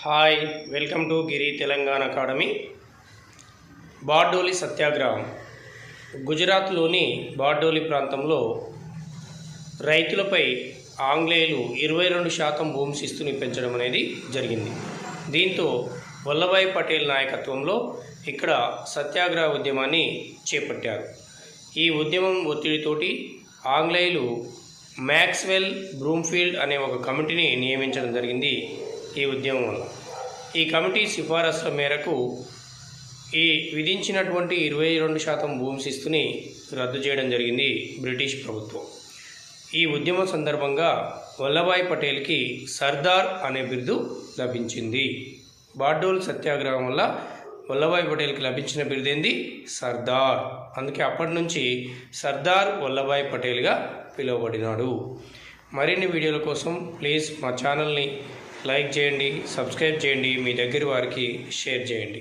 Hi welcome to Giri Telangana academy. Bardoli సత్యాగ్రహం గుజరాత్లోని బార్డోలి ప్రాంతంలో రైతులపై ఆంగ్లేయులు 22% భూమి శిస్తుని పెంచడం అనేది జరిగింది. దీంతో వల్లభాయ్ పటేల్ నాయకత్వంలో ఇక్కడ సత్యాగ్రహ ఉద్యమాన్ని చేపట్టారు. ఈ ఉద్యమం ఒత్తిడితోటి ఆంగ్లేయులు మ్యాక్స్వెల్ బ్రూమ్ఫీల్డ్ అనే ఒక కమిటీని నియమించడం జరిగింది. ఈ ఉద్యమం వల్ల ఈ కమిటీ సిఫారసుల మేరకు ఈ విధించినటువంటి 22% భూమి శిస్తుని రద్దు చేయడం జరిగింది బ్రిటిష్ ప్రభుత్వం. ఈ ఉద్యమం సందర్భంగా వల్లభాయ్ పటేల్కి సర్దార్ అనే బిరుదు లభించింది. బార్డోలి సత్యాగ్రహం వల్ల వల్లభాయ్ పటేల్కి లభించిన బిరుదేంది సర్దార్. అందుకే అప్పటి నుంచి సర్దార్ వల్లభాయ్ పటేల్గా పిలువబడినాడు. మరిన్ని వీడియోల కోసం ప్లీజ్ మా ఛానల్ని లైక్ చేయండి, సబ్స్క్రైబ్ చేయండి, మీ దగ్గర వారికి షేర్ చేయండి.